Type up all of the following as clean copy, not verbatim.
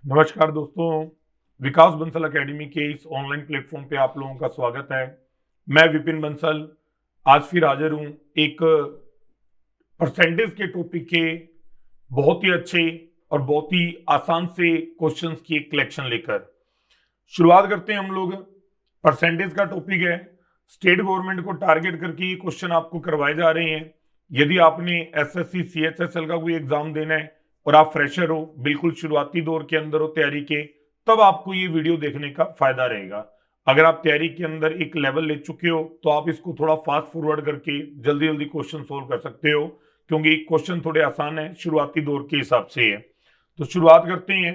नमस्कार दोस्तों, विकास बंसल एकेडमी के इस ऑनलाइन प्लेटफॉर्म पे आप लोगों का स्वागत है। मैं विपिन बंसल आज फिर हाजिर हूँ एक परसेंटेज के टॉपिक के बहुत ही अच्छे और बहुत ही आसान से क्वेश्चंस की एक कलेक्शन लेकर। शुरुआत करते हैं हम लोग। परसेंटेज का टॉपिक है। स्टेट गवर्नमेंट को टारगेट करके ये क्वेश्चन आपको करवाए जा रहे हैं। यदि आपने एसएससी सीएचएसएल का कोई एग्जाम देना है और आप फ्रेशर हो, बिल्कुल शुरुआती दौर के अंदर हो तैयारी के, तब आपको ये वीडियो देखने का फायदा रहेगा। अगर आप तैयारी के अंदर एक लेवल ले चुके हो तो आप इसको थोड़ा फास्ट फॉरवर्ड करके जल्दी जल्दी क्वेश्चन सोल्व कर सकते हो, क्योंकि क्वेश्चन थोड़े आसान है, शुरुआती दौर के हिसाब से है। तो शुरुआत करते हैं।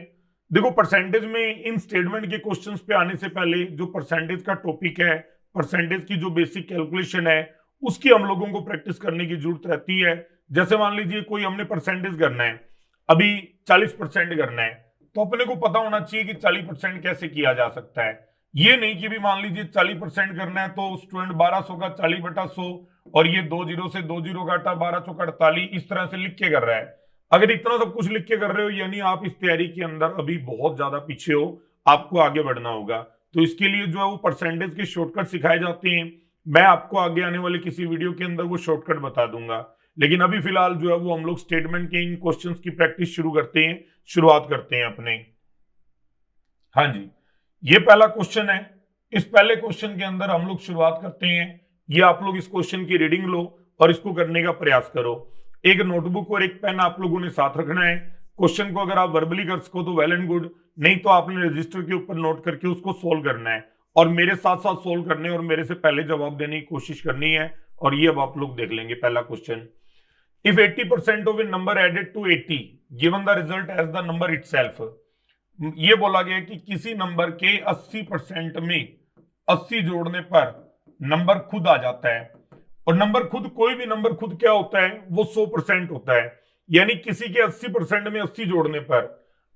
देखो, परसेंटेज में इन स्टेटमेंट के क्वेश्चंस पे आने से पहले जो परसेंटेज का टॉपिक है, परसेंटेज की जो बेसिक कैलकुलेशन है, उसकी हम लोगों को प्रैक्टिस करने की जरूरत रहती है। जैसे मान लीजिए कोई हमने परसेंटेज करना है, अभी 40% करना है, तो अपने को पता होना चाहिए कि 40% कैसे किया जा सकता है। ये नहीं कि भी मान लीजिए 40% करना है तो स्टूडेंट 1200 का 40/100 और ये 20 से 20 काटा 12 चौका 48 इस तरह से लिख के कर रहा है। अगर इतना सब कुछ लिख के कर रहे हो, यानी आप इस तैयारी के अंदर अभी बहुत ज्यादा पीछे हो, आपको आगे बढ़ना होगा। तो इसके लिए जो है वो परसेंटेज के शॉर्टकट सिखाए जाते हैं। मैं आपको आगे आने वाले किसी वीडियो के अंदर वो शॉर्टकट बता दूंगा, लेकिन अभी फिलहाल जो है वो हम लोग स्टेटमेंट के इन क्वेश्चंस की प्रैक्टिस शुरू करते हैं, शुरुआत करते हैं अपने। हाँ जी, ये पहला क्वेश्चन है। इस पहले क्वेश्चन के अंदर हम लोग शुरुआत करते हैं। ये आप लोग इस क्वेश्चन की रीडिंग लो और इसको करने का प्रयास करो। एक नोटबुक और एक पेन आप लोगों ने साथ रखना है। क्वेश्चन को अगर आप वर्बली कर सको तो वेल एंड गुड, नहीं तो आपने रजिस्टर के ऊपर नोट करके उसको सोल्व करना है और मेरे साथ साथ सोल्व करने और मेरे से पहले जवाब देने की कोशिश करनी है। और ये अब आप लोग देख लेंगे पहला question. If 80% of a number added to 80 given the result as the number itself. ये बोला गया कि किसी नंबर के 80% में 80 जोड़ने पर नंबर खुद आ जाता है। और नंबर खुद, कोई भी नंबर खुद क्या होता है, वो 100% होता है। यानी किसी के 80% में 80 जोड़ने पर,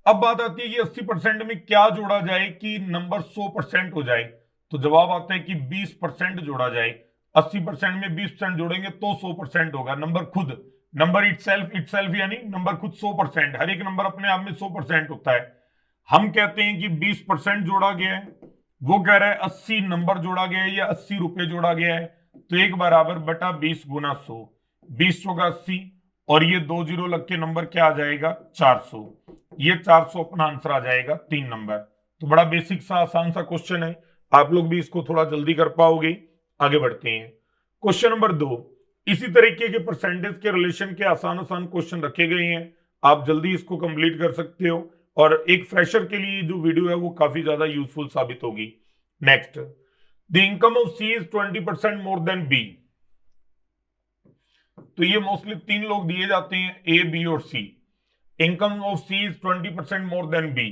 अब बात आती है कि 80% में क्या जोड़ा जाए कि नंबर 100% हो जाए। तो जवाब आता है कि 20% जोड़ा जाए। 80% में 20% जोड़ेंगे तो 100% होगा। नंबर खुद, नंबर इटसेल्फ यानी नंबर खुद 100%। हर एक नंबर अपने आप में 100% होता है। हम कहते हैं कि 20% जोड़ा गया है, वो कह रहा है 80 नंबर जोड़ा गया है या 80 रुपए जोड़ा गया है। तो 1/20 गुना 100, 20 चौका 80 और ये 2 जीरो लग के नंबर क्या आ जाएगा, 400। ये 400 अपना आंसर आ जाएगा 3 नंबर। तो बड़ा बेसिक सा आसान सा क्वेश्चन है, आप लोग भी इसको थोड़ा जल्दी कर पाओगे। आगे बढ़ते हैं। Question number 2। इसी तरीके के परसेंटेज के रिलेशन के आसान आसान क्वेश्चन रखे गए हैं, आप जल्दी इसको कंप्लीट कर सकते हो और एक फ्रेशर के लिए जो वीडियो है वो काफी ज्यादा यूजफुल साबित होगी। Next, the income of C is 20% more than B. तो ये मोस्टली 3 लोग दिए जाते हैं, ए बी और C. Income of C is 20% more than B.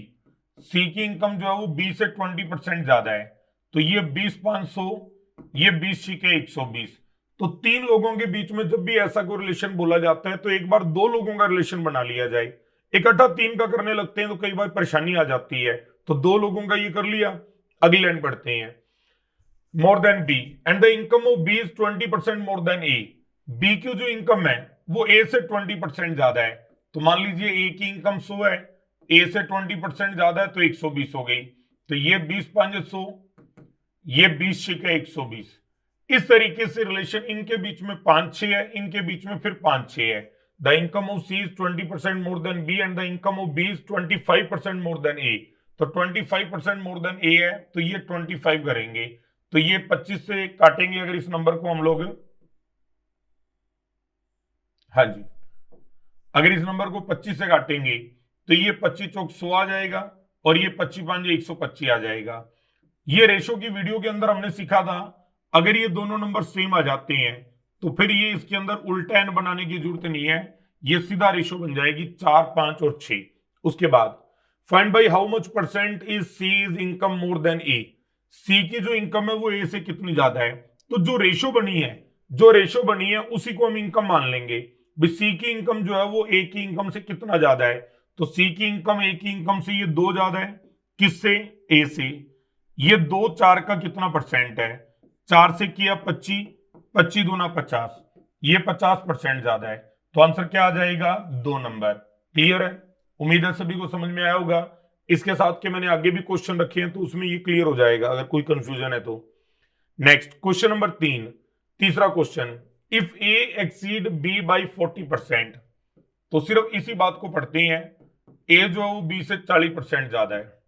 C की इनकम जो है वो बी से 20% ज्यादा है। तो ये 20/500, ये 20 × 120। तो 3 लोगों के बीच में जब भी ऐसा कोई रिलेशन बोला जाता है तो एक बार 2 लोगों का रिलेशन बना लिया जाए। इकट्ठा 3 का करने लगते हैं तो कई बार परेशानी आ जाती है। तो 2 लोगों का ये कर लिया। अगली लाइन पढ़ते हैं। More than B and the income of B is 20% more than A. B की जो इनकम है वो ए से 20% ज्यादा है। तो मान लीजिए ए की इनकम 100 है, ए से 20% ज्यादा है तो 120 हो गई। तो ये 20/500, ये 20 × 120। इस तरीके से रिलेशन इनके बीच में 5-6 है, इनके बीच में फिर 5-6 है। The income of C is 20% more than B and the income of B is 25% more than A. तो 25% मोर देन ए है तो ये 25 करेंगे। तो ये 25 से काटेंगे अगर इस नंबर को हम लोग, हाँ जी, अगर इस नंबर को 25 से काटेंगे तो ये 25 चौक 100 आ जाएगा और ये 25×5 125 आ जाएगा। ये रेशो की वीडियो के अंदर हमने सीखा था, अगर ये दोनों नंबर सेम आ जाते हैं तो फिर ये इसके अंदर उल्टा एन बनाने की जरूरत नहीं है, ये सीधा रेशो बन जाएगी 4, 5 और 6। उसके बाद find by how much percent is C is income more than A. C की जो इनकम है वो ए से कितनी ज्यादा है। तो जो रेशो बनी है उसी को हम इनकम मान लेंगे। सी की इनकम जो है वो ए की इनकम से कितना ज्यादा है। तो सी की इनकम ए की इनकम से ये 2 ज्यादा है। किससे, ए से। ये 2 4 का कितना परसेंट है, 4 से किया 25, 25 दूना 50, ये 50% ज्यादा है। तो आंसर क्या आ जाएगा, 2 नंबर। क्लियर है, उम्मीद है सभी को समझ में आया होगा। इसके साथ के मैंने आगे भी क्वेश्चन रखे हैं तो उसमें ये क्लियर हो जाएगा अगर कोई कंफ्यूजन है तो। नेक्स्ट क्वेश्चन नंबर 3, तीसरा question, if A exceed B by 40%, तो सिर्फ इसी बात को पढ़ते हैं, ए जो है वो बी से 40% ज्यादा है,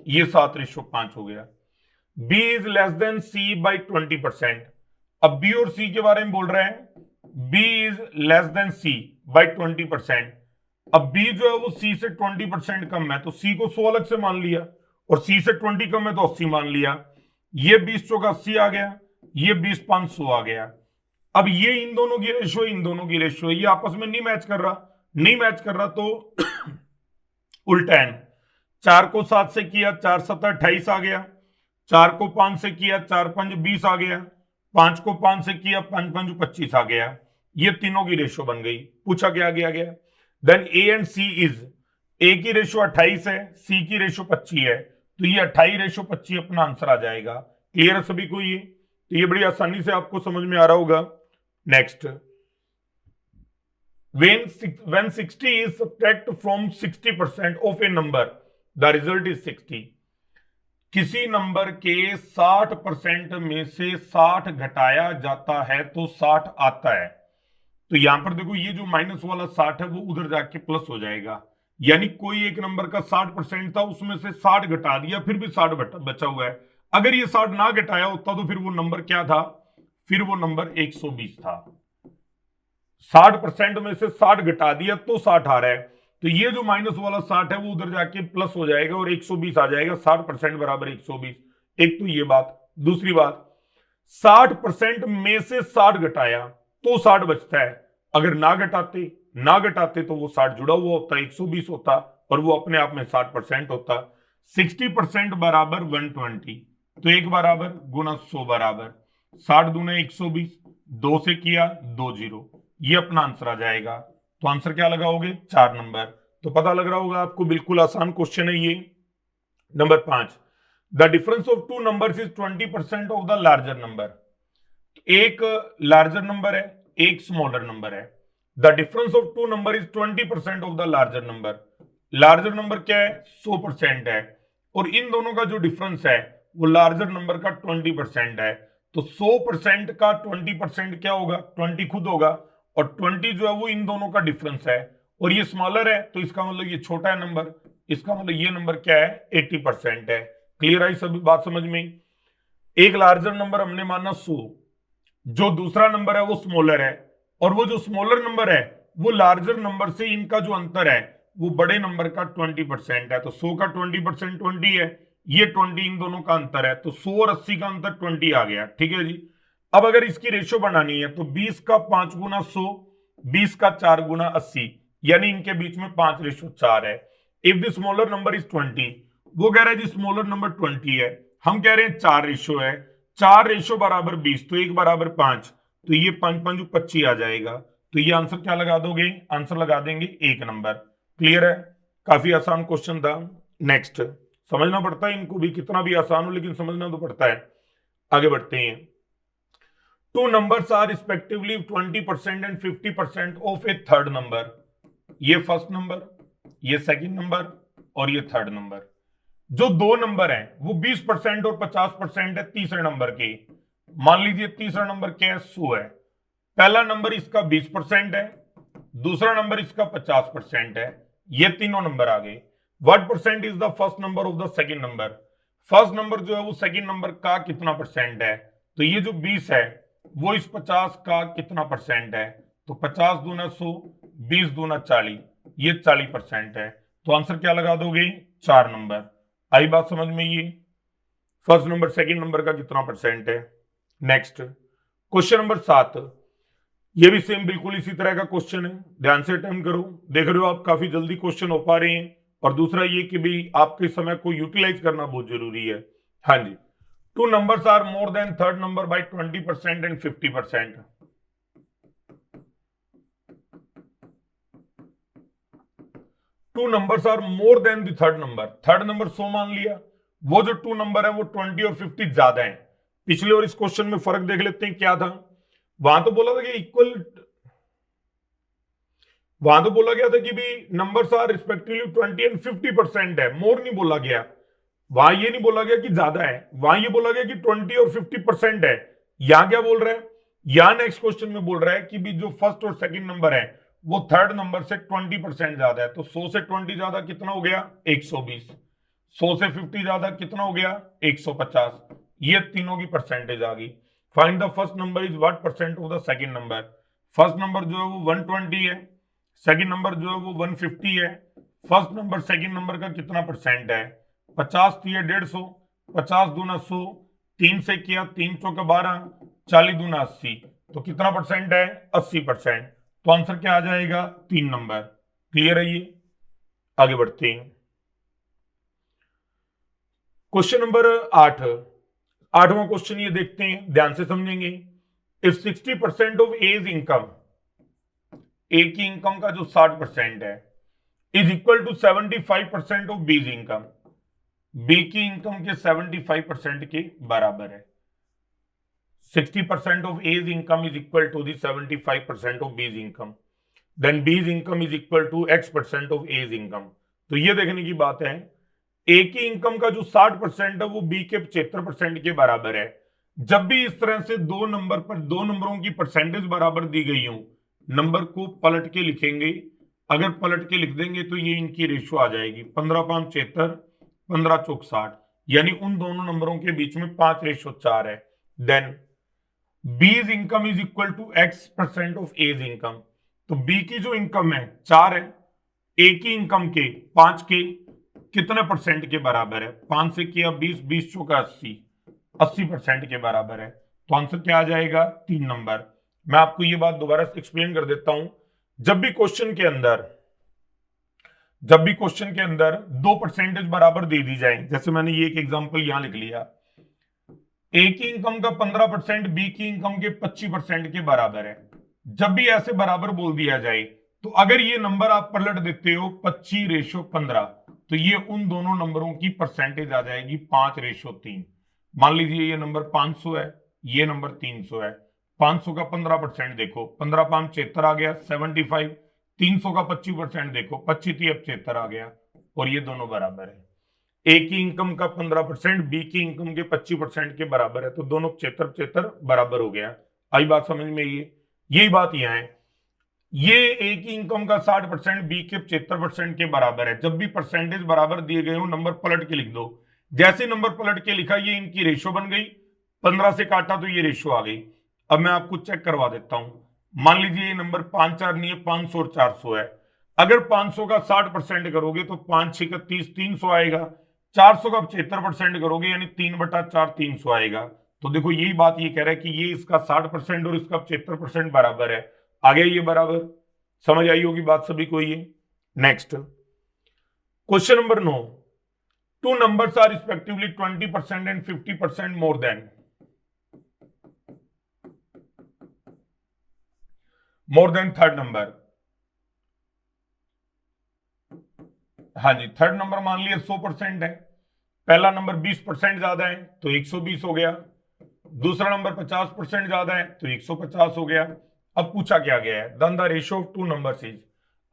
ये 7:5 हो गया। B is less than C by 20%, अब बी और सी के बारे में बोल रहे हैं, B is less than C by 20%। अब बी जो है वो सी से 20% कम है, तो सी को 100 अलग से मान लिया, और सी से 20 कम है तो 80 मान लिया। ये 20 चौका 80 आ गया, ये 20 5 100 आ गया। अब ये इन दोनों की रेशियो, इन दोनों की रेशियो, ये आपस में नहीं मैच कर रहा, नहीं मैच कर रहा तो उल्टा है। 4 को 7 से किया, 4 7 28 आ गया, 4 को 5 से किया, 4 5 20 आ गया, 5 को 5 से किया, 5 5 25 आ गया। ये तीनों की रेशियो बन गई। पूछा क्या गया, then A and C is, A की रेशियो 28 है, सी की रेशियो 25 है, तो ये 28:25 अपना आंसर आ जाएगा। क्लियर है सभी को ये? तो ये बड़ी आसानी से आपको समझ में आ रहा होगा। Next, when 60 is subtract from 60% of a number, the result is 60। किसी नंबर के 60% में से 60 घटाया जाता है तो 60 आता है। तो यहां पर देखो ये जो माइनस वाला 60 है वो उधर जाके प्लस हो जाएगा, यानी कोई एक नंबर का 60% था, उसमें से 60 घटा दिया, फिर भी 60 बचा हुआ है। अगर ये 60 ना घटाया होता तो फिर वो नंबर क्या था, फिर वो नंबर 120 था। 60% में से 60 घटा दिया तो 60 आ रहा है, तो ये जो माइनस वाला 60 है वो उधर जाके प्लस हो जाएगा और 120 आ जाएगा। 60% बराबर 120। एक तो ये बात। दूसरी बात, 60% में से 60 घटाया तो 60 बचता है, अगर ना घटाते तो वो 60 जुड़ा हुआ होता, 120 होता, और वो अपने आप में 60% होता। 60% बराबर 120, तो 1 बराबर गुना 100 बराबर 60 दूना 120, 2 से किया 2 0, ये अपना आंसर आ जाएगा। तो आंसर क्या लगाओगे, 4 नंबर। तो पता लग रहा होगा आपको, बिल्कुल आसान क्वेश्चन है ये। Number 5, the difference of two numbers is 20% of the larger number. एक लार्जर नंबर है, एक स्मॉलर नंबर है। The difference of two number is 20% of the larger number. Larger number क्या है, 100% है, और इन दोनों का जो डिफरेंस है वो लार्जर नंबर का 20% है। तो 100% का 20% क्या होगा, 20 खुद होगा, और 20 जो है वो इन दोनों का डिफरेंस है, और ये स्मॉलर है तो इसका मतलब ये छोटा है नंबर, इसका मतलब ये नंबर क्या है, 80% है। क्लियर आई सभी बात समझ में? एक लार्जर नंबर हमने माना 100, जो दूसरा नंबर है वो स्मॉलर है, और वो जो स्मॉलर नंबर है वो लार्जर नंबर से इनका जो अंतर है वो बड़े नंबर का 20% है। तो 100 का 20% 20 है, ये 20 इन दोनों का अंतर है, तो 100 और 80 का अंतर 20 आ गया। ठीक है जी। अब अगर इसकी रेशियो बनानी है तो 20 का 5 गुना 100, 20 का 4 गुना 80, यानी इनके बीच में 5:4 है। If the smaller number is 20, वो कह रहा है जी स्मॉलर नंबर 20 है, हम कह रहे हैं 4 रेशियो है, 4 रेशियो बराबर 20, तो 1 बराबर 5, तो ये 5 5 25 आ जाएगा। तो ये आंसर क्या लगा दोगे, आंसर लगा देंगे 1 नंबर। क्लियर है? काफी आसान क्वेश्चन था। नेक्स्ट, समझना पड़ता है इनको भी, कितना भी आसान हो लेकिन समझना तो पड़ता है। आगे बढ़ते हैं। Two numbers are respectively 20% and 50% of a third number. ये फर्स्ट नंबर, ये सेकंड नंबर, और ये थर्ड नंबर। जो दो नंबर हैं वो 20% और 50% है तीसरे नंबर के। मान लीजिए तीसरा नंबर क्या है, 100 है। पहला नंबर इसका 20% है, दूसरा नंबर इसका 50% है। ये तीनों नंबर आ गए। What percent is the first number of the second number? First number जो है वो सेकंड नंबर का कितना परसेंट है? तो ये जो 20 है वो इस 50 का कितना परसेंट है? तो 50 दूना 100, 20 दूना 40, ये 40% है। तो आंसर क्या लगा दोगे, 4 नंबर। आई बात समझ में? ये फर्स्ट नंबर सेकंड नंबर का कितना परसेंट है। नेक्स्ट क्वेश्चन नंबर 7, ये भी सेम बिल्कुल इसी तरह का क्वेश्चन है, ध्यान से अटेम्प्ट करो। देख रहे हो आप काफी जल्दी क्वेश्चन हो पा रहे हैं, और दूसरा ये कि भी आपके समय को यूटिलाइज करना बहुत जरूरी है। हाँ जी, two numbers are more than third number by 20% and 50%। Two numbers are more than the third number. Third number 100 मान लिया, वो जो टू नंबर है वो 20 और 50 ज्यादा है। पिछले और इस क्वेश्चन में फर्क देख लेते हैं क्या था। वहां तो बोला था कि वहां तो बोला गया था कि भी नंबर्स आर रिस्पेक्टिवली 20 एंड 50% है, मोर नहीं बोला गया। वहां ये नहीं बोला गया कि ज्यादा है, वहां ये बोला गया कि 20 और 50% है। यहां क्या बोल रहा है, यहां नेक्स्ट क्वेश्चन में बोल रहा है कि भी जो फर्स्ट और सेकंड नंबर है वो थर्ड नंबर से 20% ज्यादा है। तो 100 से 20 ज्यादा कितना हो गया, 120। 100 से 50 ज्यादा कितना हो गया, 150। ये तीनों की परसेंटेज आ गई। Find the first number is what percent of the second number. First number जो है वो 120 है, सेकंड नंबर जो है वो 150 है। फर्स्ट नंबर सेकंड नंबर का कितना परसेंट है, 50 थी 150, 50 दूना 100, 3 से किया 3 चौका 12, 40 दूना 80, तो कितना परसेंट है, 80%। तो आंसर क्या आ जाएगा, 3 नंबर। क्लियर है ये। आगे बढ़ते हैं। क्वेश्चन नंबर 8, आठवां क्वेश्चन ये देखते हैं, ध्यान से समझेंगे। If 60% of A's income, A की इनकम का जो 60% है, is equal to 75% of B's income, B की इनकम के 75% के बराबर है। 60% of A's income is equal to the 75% of B's income, then B's income is equal to x% of A's income. तो ये देखने की बात है, ए की इनकम का जो 60% है वो बी के 75% के बराबर है। जब भी इस तरह से दो नंबर पर दो नंबरों की परसेंटेज बराबर दी गई हो, नंबर को पलट के लिखेंगे। अगर पलट के लिख देंगे तो ये इनकी रेशो आ जाएगी 15 5 76, 15 चौक 60, यानी उन दोनों नंबरों के बीच में 5:4 है। Then B's income is equal to x% of A's income. तो बी की जो इनकम है 4 है, ए की इनकम के 5 के कितने परसेंट के बराबर है, 5 से किया 20, 20 चौका 80, 80% के बराबर है। तो आंसर क्या आ जाएगा, 3 नंबर। मैं आपको ये बात दोबारा एक्सप्लेन कर देता हूं। जब भी क्वेश्चन के अंदर दो परसेंटेज बराबर दे दी जाए, जैसे मैंने ये एक एग्जांपल यहां लिख लिया, ए की इनकम का 15% बी की इनकम के 25% के बराबर है। जब भी ऐसे बराबर बोल दिया जाए तो अगर ये नंबर आप पलट देते हो 25:15, तो ये उन दोनों नंबरों की परसेंटेज आ जाएगी 5:3। मान लीजिए ये नंबर 500 है, ये नंबर 300 है। 500 का 15% देखो, 15 5 76 आ गया 75। 300 का 25% देखो, 25 3 75 आ गया, और ये दोनों बराबर है। ए की इनकम का 15% बी की इनकम के 25% के बराबर है, तो दोनों 75 बराबर हो गया। आई बात समझ में, ये यही बात यहां है। ये ए की इनकम का 60% बी के 75% के बराबर है। जब भी परसेंटेज बराबर दिए गए हो नंबर पलट के लिख दो। जैसे नंबर पलट के लिखा ये इनकी रेशो बन गई, 15 से काटा तो ये रेशो आ गई। अब मैं आपको चेक करवा देता हूं। मान लीजिए ये नंबर 5 4 नहीं है, 500 और 400 है। अगर 500 का 60% करोगे तो 5 6 30, 300 आएगा। 400 का 75% करोगे यानी 3/4 300 आएगा। तो देखो यही बात ये कह रहा है कि ये इसका 60% और इसका 75% बराबर है। आ गया ये बराबर, समझ आई होगी बात सभी को ये। Next question number 9, two numbers are respectively 20% and 50% more than third number. हाँ जी, थर्ड नंबर मान लिया 100% है, पहला नंबर 20% ज्यादा है तो 120 हो गया, दूसरा नंबर 50% ज्यादा है तो 150 हो गया। अब पूछा क्या गया है, then the ratio of two numbers is.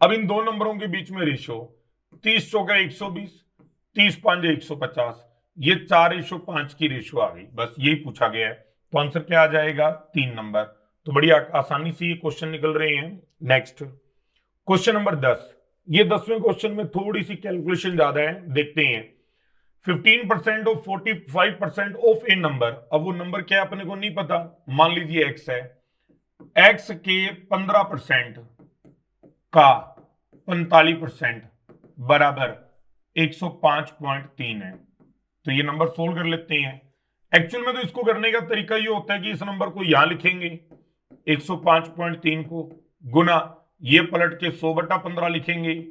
अब इन दो नंबरों के बीच में रेशियो 30 चौका 120, 30 5 150, ये 4:5 की रेशियो आ गई। बस यही पूछा गया है। तो आंसर क्या आ जाएगा, 3 नंबर। तो बड़ी आसानी से ये क्वेश्चन निकल रहे हैं। नेक्स्ट क्वेश्चन नंबर 10, ये 10वें क्वेश्चन में थोड़ी सी कैलकुलेशन ज्यादा है, देखते हैं। 15% ऑफ 45% ऑफ ए नंबर। अब वो नंबर क्या है अपने को नहीं पता, मान लीजिए एक्स है, एक्स के 15% का 45% बराबर 105.3 है। तो ये नंबर सोल्व कर लेते हैं। एक्चुअल में तो इसको करने का तरीका ये होता है कि इस नंबर को यहां लिखेंगे 105.3 को, गुना ये पलट के 100/15 लिखेंगे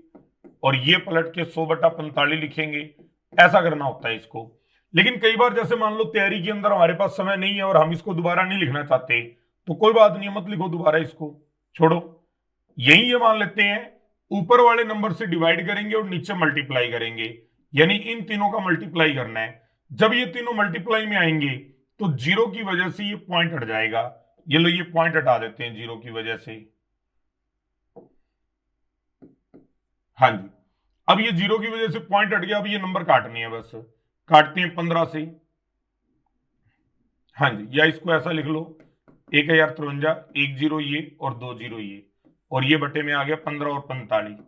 और ये पलट के 100/45 लिखेंगे। ऐसा करना होता है इसको। लेकिन कई बार जैसे मान लो तैयारी के अंदर हमारे पास समय नहीं है और हम इसको दोबारा नहीं लिखना चाहते, तो कोई बात नहीं, मत लिखो दोबारा, इसको छोड़ो। यही ये मान लेते हैं ऊपर वाले नंबर से डिवाइड करेंगे और नीचे मल्टीप्लाई करेंगे, यानी इन तीनों का मल्टीप्लाई करना है। जब ये तीनों मल्टीप्लाई में आएंगे तो जीरो की वजह से ये पॉइंट हट जाएगा। ये लो, ये पॉइंट हटा देते हैं जीरो की वजह से। हाँ जी, अब ये 0 की वजह से पॉइंट हट गया, अब ये नंबर काटनी है, बस काटते हैं 15 से। हाँ जी, या इसको ऐसा लिख लो 1053, 10 ये और 20 ये, और ये बटे में आ गया 15 और 45।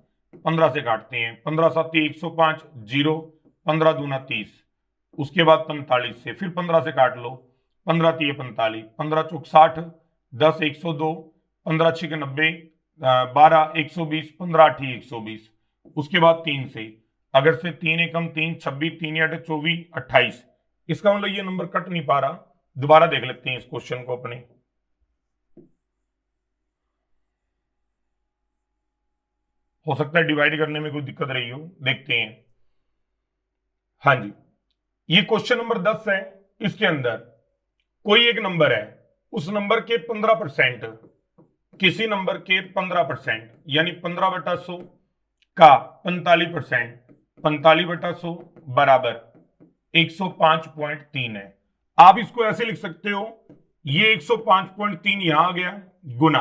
15 से काटते हैं, 15 7 105, 0, 15 दूना 30, उसके बाद 45 से, फिर 15 से काट लो, 15 3 45, 15 चौक 60, 10 102, 15 6 90, 12 120, 15 8 120, उसके बाद 3 से, अगर से 3 एकम 3, 26, 3 8 24, 28, इसका मतलब ये नंबर कट नहीं पा रहा। दोबारा देख लेते हैं इस क्वेश्चन को अपने। हो सकता है डिवाइड करने में कोई दिक्कत रही हो, देखते हैं। हाँ जी, ये क्वेश्चन नंबर 10 है। इसके अंदर कोई एक नंबर है, उस नंबर के 15%, किसी नंबर के 15% यानी 15/100 का 45%, 45/100 बराबर 105.3 है। आप इसको ऐसे लिख सकते हो, ये 105.3 यहां आ गया, गुना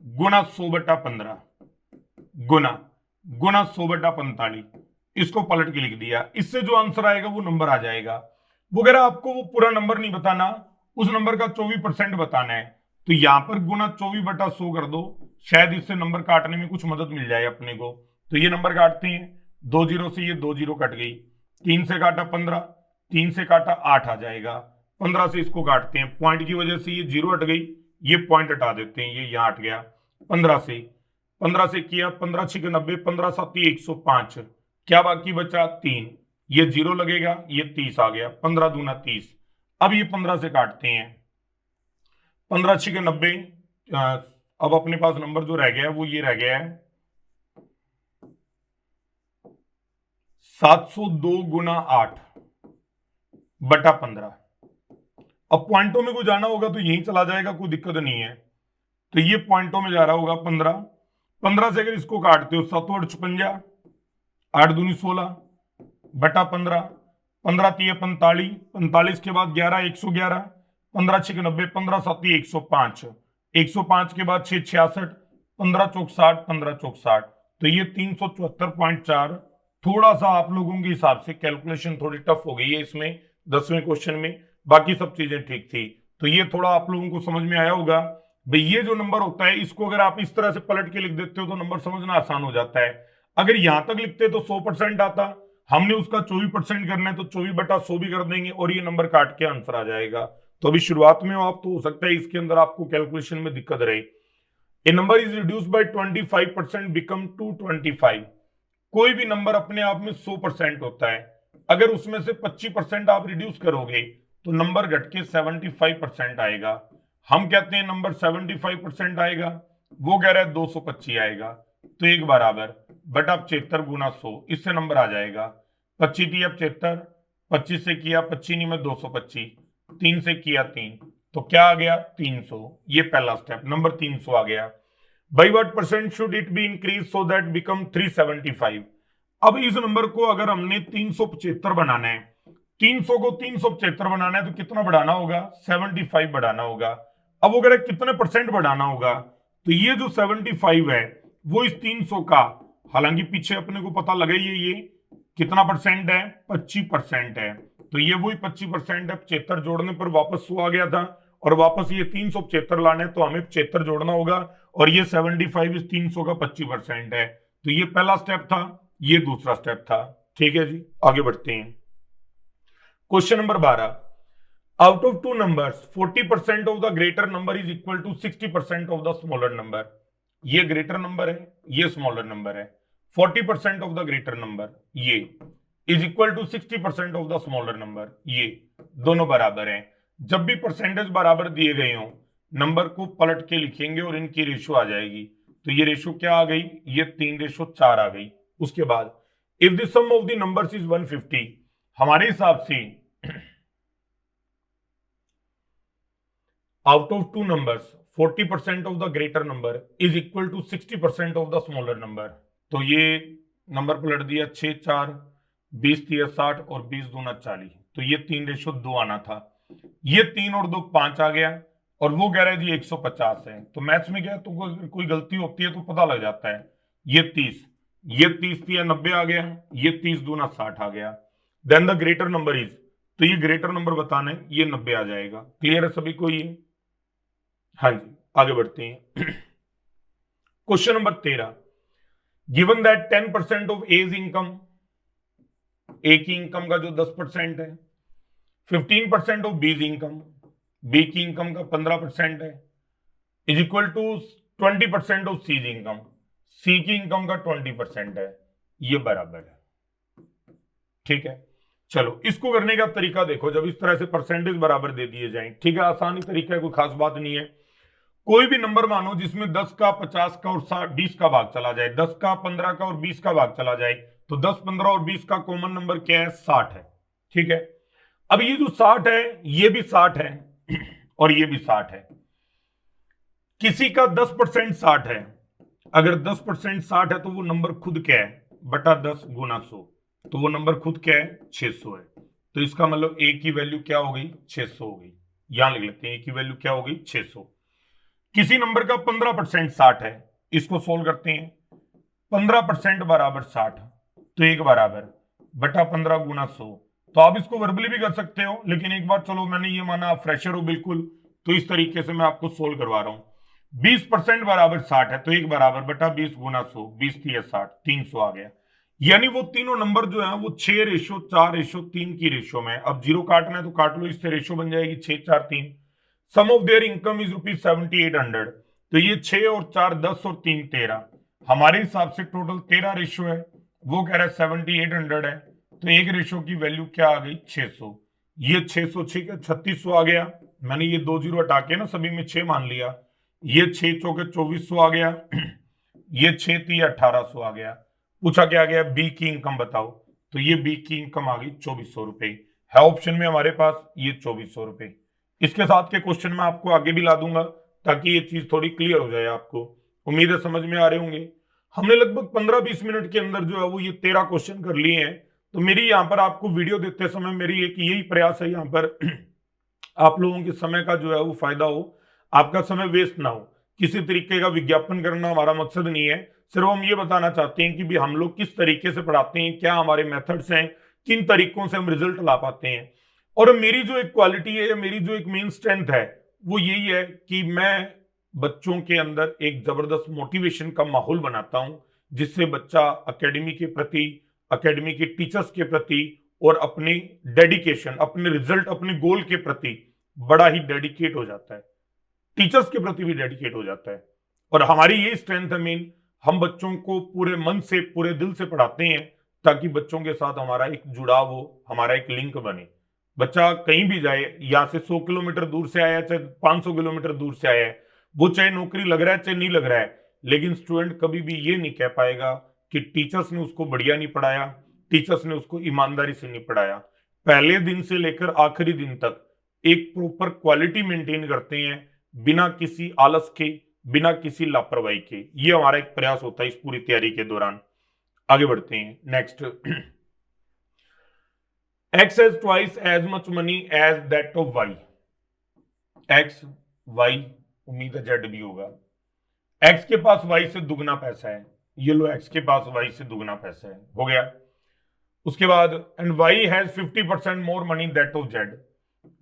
गुना 100/15, गुना गुना 100/45, इसको पलट के लिख दिया। इससे जो आंसर आएगा वो नंबर आ जाएगा। वो कह रहा आपको वो पूरा नंबर नहीं बताना, उस नंबर का 24% बताना है, तो यहां पर गुना 24/100 कर दो, शायद इससे नंबर काटने में कुछ मदद मिल जाए अपने को। तो ये नंबर काटते हैं, 2 0 से ये 2 0 कट गई, 3 से काटा 15, 3 से काटा 8 आ जाएगा, 15 से इसको काटते हैं, पॉइंट की वजह से ये 0 हट गई, ये पॉइंट हटा देते हैं, ये यहां हट गया। 15 से किया, 15 6 90, 15 7 105, क्या बाकी बचा 3, ये 0 लगेगा, ये 30 आ गया, 15 दूना 30। अब ये 15 से काटते हैं, 15 6 90, अब अपने पास नंबर जो रह गया है वो ये रह गया है 702 गुना 8/15। अब पॉइंटों में को जाना होगा तो यही चला जाएगा, कोई दिक्कत नहीं है। तो ये पॉइंटों में जा रहा होगा 15। 15 से अगर इसको काटते हो, 7 8 56, 8 दूनी 16 बटा 15, 15 3 45, 45 के बाद 11 111, 15 6 90, 15 7 105, 105 के बाद 6 66, 15 चौक 60, 15 चौक 60, तो ये 374.4। थोड़ा सा आप लोगों के हिसाब से कैलकुलेशन थोड़ी टफ हो गई है इसमें 10वें क्वेश्चन में, बाकी सब चीजें ठीक थी। तो ये थोड़ा आप लोगों को समझ में आया होगा भाई, ये जो नंबर होता है इसको अगर आप इस तरह से पलट के लिख देते हो तो नंबर समझना आसान हो जाता है। अगर यहां तक लिखते तो 100% आता, हमने उसका 24% करना है तो 24/100 भी कर देंगे और ये नंबर काट के आंसर आ जाएगा। तो अभी शुरुआत में आप तो हो सकता है इसके अंदर आपको कैलकुलेशन में दिक्कत रहे। A number is reduced by 25% become 225। कोई भी नंबर अपने आप में 100% होता है, अगर उसमें से 25% आप रिड्यूस करोगे तो नंबर घट के 75% आएगा। हम कहते हैं नंबर 75% आएगा, वो कह रहा है 225 आएगा, तो एक बराबर बटा 75 गुना 100, इससे नंबर आ जाएगा 25 3 75, 25 से किया 25 में 225, 3 से किया 3, तो क्या आ गया 300। ये पहला स्टेप, नंबर 300 आ गया। By what percent should it be increase so that become 375। अब इस नंबर को अगर हमने 375 बनाना है, 300 को 375 बनाना है तो कितना बढ़ाना होगा, 75 बढ़ाना होगा। अब अगर कितने परसेंट बढ़ाना होगा, तो ये जो 75 है वो इस 300 का, हालांकि पीछे अपने को पता लगा ये कितना परसेंट है, 25% है, तो ये वही 25% है। 75 जोड़ने पर वापस 100 आ गया था, और वापस ये 375 लाने तो हमें 75 जोड़ना होगा, और ये 75 इस 300 का 25% है। तो ये पहला स्टेप था, ये दूसरा स्टेप था। ठीक है जी, आगे बढ़ते हैं। Question number 12, out of two numbers 40% of the greater number is equal to 60% of the smaller number. ये ग्रेटर नंबर है, ये स्मॉलर नंबर है। 40% ऑफ द ग्रेटर नंबर ये is equal to 60% of the smaller number, ये दोनों बराबर हैं। जब भी परसेंटेज बराबर दिए गए हों, नंबर को पलट के लिखेंगे और इनकी रेशो आ जाएगी। तो ये रेशो क्या आ गई, ये 3:4 आ गई। उसके बाद if the sum of the numbers is 150, हमारे हिसाब से out of two numbers 40% of the greater number is equal to 60% of the smaller number. तो ये नंबर पलट दिया, 6 4 20 3 60 और 20 दूना 40, तो ये 3:2 आना था। ये 3 और 2 5 आ गया, और वो कह रहा है जी 150 है। तो मैथ्स में क्या है, तो कोई गलती होती है तो पता लग जाता है। ये 30, ये 30 या 90 आ गया, ये 30 दूना 60 आ गया। Then the greater number is, तो ये ग्रेटर नंबर बताना है, ये 90 आ जाएगा। क्लियर है सभी को ये? हाँ जी, आगे बढ़ते हैं। Question number 13, given that 10% of A's income, A की इनकम का जो 10% है, 15% ऑफ बीज इनकम, बी की इनकम का 15% है, is equal to 20% of C income, C की इनकम का 20% है, ये बराबर है। ठीक है, चलो इसको करने का तरीका देखो। जब इस तरह से परसेंटेज बराबर दे दिए जाएं, ठीक है, आसानी तरीका है, कोई खास बात नहीं है। कोई भी नंबर मानो जिसमें 10 का, 50 का और 20 का भाग चला जाए, 10 का, 15 का और 20 का भाग चला जाए, तो 10, 15 और 20 का कॉमन नंबर क्या है? 60 है। ठीक है, अब ये जो 60 है, ये भी 60 है और ये भी 60 है। किसी का 10% 60 है, अगर 10% 60 है तो वो नंबर खुद क्या है? बटा 10 गुना 100, तो वो नंबर खुद क्या है? 600 है। तो इसका मतलब ए की वैल्यू क्या हो गई? 600 हो गई। यहां लिख लेते हैं, ए की वैल्यू क्या हो गई? 600। किसी नंबर का 15% 60 है, इसको सोल्व करते हैं। 15% बराबर 60, तो एक बराबर बटा 15 गुना 100। तो आप इसको वर्बली भी कर सकते हो, लेकिन एक बार चलो मैंने ये माना आप फ्रेशर हो बिल्कुल, तो इस तरीके से मैं आपको सोल्व करवा रहा हूं। 20% बराबर 60 है, तो एक बराबर बटा 20 गुना 100, 20 3 60, 300 आ गया। यानी वो तीनों नंबर जो है वो 6:4:3 की रेशियो में है। अब जीरो काटना है तो काट लो, इससे रेशियो बन जाएगी 6:4:3। सम ऑफ देयर इनकम इज ₹7800। तो ये 6 और 4 10 और 3 13, हमारे हिसाब से टोटल 13 रेशियो है, वो कह रहा है 7800 है, तो एक रेशियो की वैल्यू क्या आ गई? 600। ये 600 ठीक है, 3600 आ गया। मैंने ये 2 जीरो हटा के ना सभी में 6 मान लिया। ये 6 चौके 2400 आ गया। ये 6 3 1800 आ गया। पूछा क्या गया? बी की इनकम बताओ, तो ये बी की इनकम आ गई 2400 रुपए है ऑप्शन में हमारे पास, ये 2400 रुपए। इसके साथ के क्वेश्चन में आपको आगे भी ला दूंगा ताकि ये चीज थोड़ी क्लियर हो जाए आपको। उम्मीद है समझ में आ रहे होंगे। हमने लगभग 15-20 मिनट के अंदर जो है वो ये 13 क्वेश्चन कर लिए हैं। तो मेरी यहाँ पर आपको वीडियो देते समय मेरी एक यही प्रयास है यहाँ पर आप लोगों के समय का जो है वो फायदा हो, आपका समय वेस्ट ना हो। किसी तरीके का विज्ञापन करना हमारा मकसद नहीं है, सिर्फ हम ये बताना चाहते हैं कि भी हम लोग किस तरीके से पढ़ाते हैं, क्या हमारे मेथड्स हैं, किन तरीकों से हम रिजल्ट ला पाते हैं। और मेरी जो एक क्वालिटी है, मेरी जो एक मेन स्ट्रेंथ है, वो यही है कि मैं बच्चों के अंदर एक जबरदस्त मोटिवेशन का माहौल बनाता हूं, जिससे बच्चा एकेडमी के प्रति, एकेडमी के टीचर्स के प्रति और अपनी डेडिकेशन, अपने रिजल्ट, अपने गोल के प्रति बड़ा ही डेडिकेट हो जाता है, टीचर्स के प्रति भी डेडिकेट हो जाता है। और हमारी ये स्ट्रेंथ है मेन, हम बच्चों को पूरे मन से, पूरे दिल से पढ़ाते हैं ताकि बच्चों के साथ हमारा एक जुड़ाव हो, हमारा एक लिंक बने। बच्चा कहीं भी जाए, यहां से 100 किलोमीटर दूर से आया, चाहे 500 किलोमीटर दूर से आया है, वो चाहे नौकरी लग रहा है चाहे नहीं लग रहा है, लेकिन स्टूडेंट कभी भी ये नहीं कह पाएगा कि टीचर्स ने उसको बढ़िया नहीं पढ़ाया, टीचर्स ने उसको ईमानदारी से नहीं पढ़ाया। पहले दिन से लेकर आखिरी दिन तक एक प्रॉपर क्वालिटी मेंटेन करते हैं, बिना किसी आलस के, बिना किसी लापरवाही के। ये हमारा एक प्रयास होता है इस पूरी तैयारी के दौरान। आगे बढ़ते हैं next. X has twice as much money as that of Y. X, Y, उम्मीद है Z भी होगा। X के पास Y से दुगना पैसा है, ये लो X के पास Y से दुगना पैसा है, हो गया। उसके बाद and Y has 50% more money that of Z।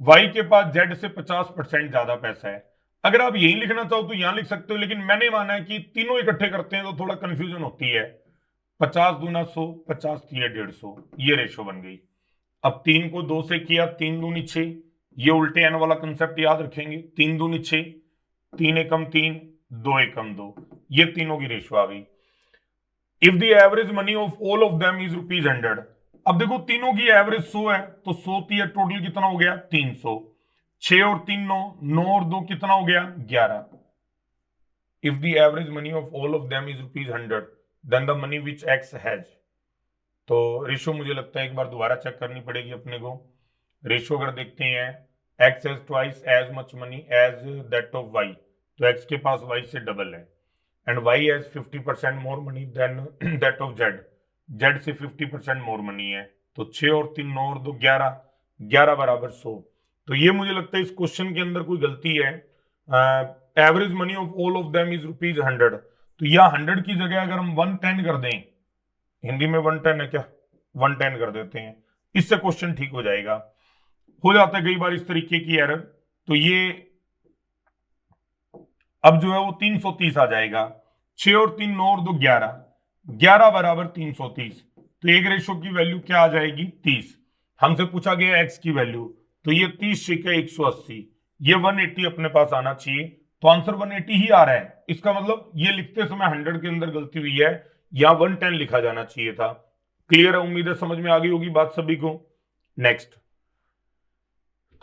Y के पास Z से 50% ज्यादा पैसा है। अगर आप यही लिखना चाहो तो यहां लिख सकते हो, लेकिन मैंने माना है कि तीनों इकट्ठे करते हैं तो थोड़ा कंफ्यूजन होती है। 50 दूना 100, 50 3 150, ये रेशो बन गई। अब 3 को 2 से किया, 3 दूनी 6, ये उल्टे एन वाला कंसेप्ट याद रखेंगे। 3 दूनी 6, 3 एकम 3, 2 एकम 2, ये तीनों की रेशो आ गई। If the average money of all of them is ₹100। अब देखो तीनों की एवरेज 100 है, तो 100 3 टोटल कितना हो गया? 300। 6 और 3 9, 9 और 2 कितना हो गया? 11। If the average money of all of them is ₹100 then the money which X has. तो रेशो मुझे लगता है एक बार दोबारा चेक करनी पड़ेगी अपने को। रेशो अगर देखते हैं, X has twice as much money as that of Y, तो एक्स के पास वाई से डबल है। And Y has 50% more money than that of Z, Z से 50% मोर मनी है। तो 6 और 3 9 और 2 11, 11 बराबर 100। तो ये मुझे लगता है इस क्वेश्चन के अंदर कोई गलती है। Average money of all of them is ₹100, तो यह 100 की जगह अगर हम 110 कर दें हिंदी में 110 है क्या, 110 कर देते हैं, इससे क्वेश्चन ठीक हो जाएगा। हो जाता है कई बार इस तरीके की एरर। तो ये अब जो है वो 330 आ जाएगा। 6 और 3 9 और 2 11, 11 बराबर 330। तो एक रेशो की वैल्यू क्या आ जाएगी, 30। हमसे पूछा गया एक्स की वैल्यू, तो ये 30 छिके 180, ये 180 अपने पास आना चाहिए। तो आंसर 180 ही आ रहा है। इसका मतलब ये लिखते समय 100 के अंदर गलती हुई है, यहां 110 लिखा जाना चाहिए था। क्लियर है, उम्मीद है समझ में आ गई होगी बात सभी को। Next,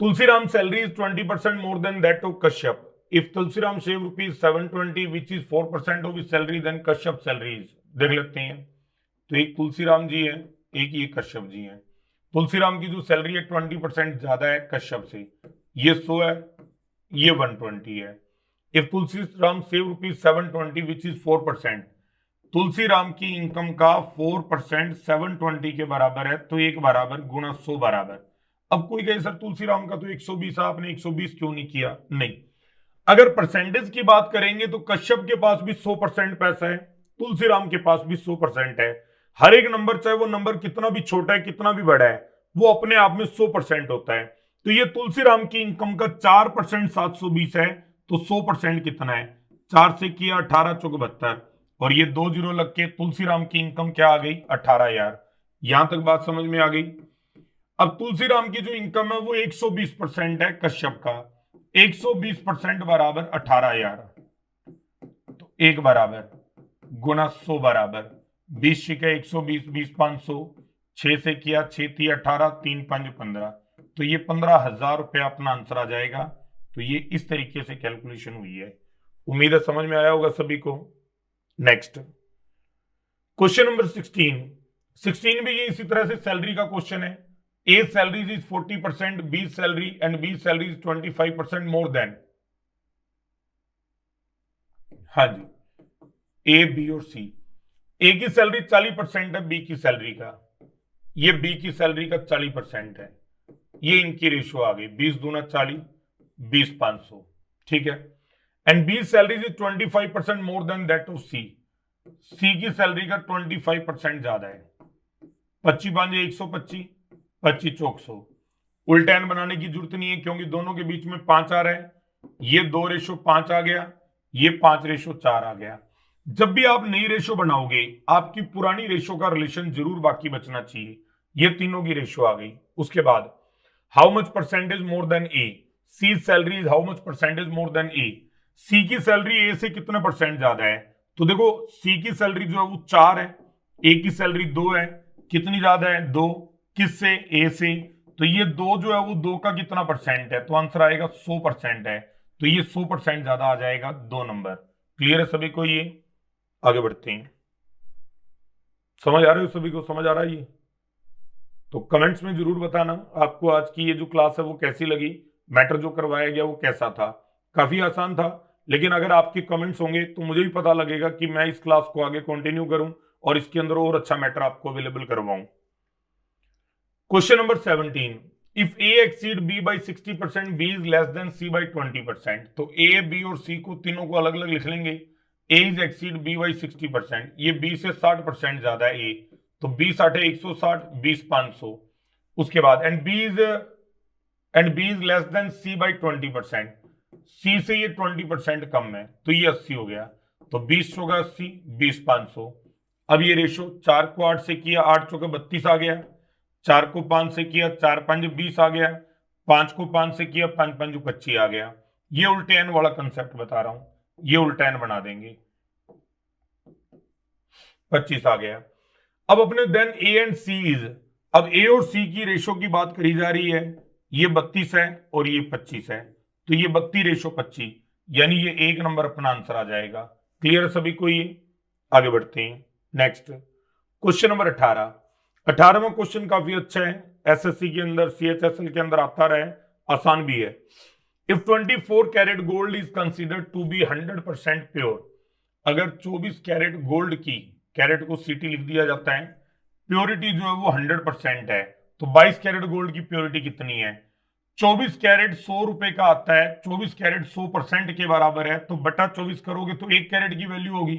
Tulsiram salary is 20% more than that of Kashyap. If Tulsiram save rupees 720, which is 4% of his salary, then Kashyap salary is. देख लेते हैं। तो एक तुलसीराम जी है, एक ये कश्यप जी हैं। तुलसीराम की जो सैलरी है 20% ज्यादा है कश्यप से, ये 100 है, ये 120 है। If Tulsiram save rupees 720 which is 4%, Tulsiram की इनकम का 4% 720 के बराबर है, तो एक बराबर गुणा 100 बराबर। अब कोई कहे सर तुलसीराम का तो 120, आपने 120 क्यों नहीं किया? नहीं, अगर परसेंटेज की बात करेंगे तो कश्यप के पास भी 100% पैसा है, तुलसीराम के पास भी 100% है। हर एक नंबर, चाहे वो नंबर कितना भी छोटा है कितना भी बड़ा है, वो अपने आप में 100% होता है। तो ये तुलसीराम की इनकम का 4% 720 है, तो 100% कितना है, 4 से किया 18 चौक 72, और ये 2 जीरो लग के तुलसीराम की इनकम क्या आ गई, 18,000। यहां तक बात समझ में आ गई। अब तुलसीराम की जो इनकम है वो 120% है कश्यप का, 120% बराबर 18,000, तो एक बराबर गुना 100 बराबर 20 छिके 120, 20 500, 6 से किया 6 थी 18, 3 5 15, तो ये 15,000 रुपया अपना आंसर आ जाएगा। तो ये इस तरीके से कैलकुलेशन हुई है। उम्मीद है समझ में आया होगा सभी को। नेक्स्ट, क्वेश्चन नंबर 16 भी ये इसी तरह से सैलरी का क्वेश्चन है। A salaries is 40%, B salary and B salary is 25% more than। हाँ जी, A, B और C। A की सैलरी 40% है B की सैलरी का, ये B की सैलरी का 40% है, ये इनकी रेशियो आ गई 20 दूना 40, 20 500, ठीक है। And B salary is 25% more then that of C। C की सैलरी का 25% ज्यादा है, 25 5 125, 25 चौक 100। उल्टा बनाने की जरूरत नहीं है क्योंकि दोनों के बीच में 5 आ रहा है, ये 2:5 आ गया, ये 5:4 आ गया। जब भी आप नई रेशो बनाओगे, आपकी पुरानी रेशो का रिलेशन जरूर बाकी बचना चाहिए। ये तीनों की रेशो आ गई। उसके बाद how much percentage more than A, C salary is how much percentage more than A. C की सैलरी ए से कितना परसेंट ज्यादा है, तो देखो सी की सैलरी जो है वो 4 है, ए की सैलरी 2 है, कितनी ज्यादा है 2, किससे, ए से। तो ये 2 जो है वो 2 का कितना परसेंट है, तो आंसर आएगा 100% है, तो ये 100% ज्यादा आ जाएगा 2 नंबर। क्लियर है सभी को? ये आगे बढ़ते हैं। समझ आ रही हो सभी को, समझ आ रहा है ये? तो कमेंट्स में जरूर बताना आपको आज की ये जो क्लास है वो कैसी लगी, मैटर जो करवाया गया वो कैसा था। काफी आसान था, लेकिन अगर आपके कमेंट्स होंगे तो मुझे भी पता लगेगा कि मैं इस क्लास को आगे कंटिन्यू करूं और इसके अंदर और अच्छा मैटर आपको अवेलेबल करवाऊं। Question number 17, if A exceed B by 60%, B is less than C by 20%। तो ए, बी और सी को तीनों को अलग अलग लिख लेंगे। ए इज एक्सीड बी बाई 60%, ये बी से 60% ज्यादा है ए, तो 20 8 160, 20 500। उसके बाद and B is less than C by 20%, C से ये 20% कम है, तो ये 80 हो गया, तो 20 होगा 80, 20 500। अब ये रेशो 4 को 8 से किया, 8 चौके 32 आ गया, 4 को 5 से किया, 4 5 20 आ गया, 5 को 5 से किया, 5 5 25 आ गया। ये उल्टे एन वाला कंसेप्ट बता रहा हूं, ये उल्टा एन बना देंगे, 25 आ गया। अब अपने then A and C is, अब ए और सी की रेशो की बात करी जा रही है, ये 32 है और ये 25 है, तो ये 32:25, यानी ये एक नंबर अपना आंसर आ जाएगा। क्लियर है सभी को? ये आगे बढ़ते हैं। Next, question number 18। 18वां क्वेश्चन काफी अच्छा है, एसएससी के अंदर, सीएचएसएल के अंदर आता रहा है, आसान भी है। If 24 carat gold is considered to be 100% pure, अगर 24 कैरेट गोल्ड की, कैरेट को सीटी लिख दिया जाता है, प्योरिटी जो है वो 100% है, तो 22 कैरेट गोल्ड की प्योरिटी कितनी है? 24 कैरेट 100 रुपए का आता है, 24 कैरेट 100% के बराबर है, तो बटा 24 करोगे तो 1 कैरेट की वैल्यू होगी,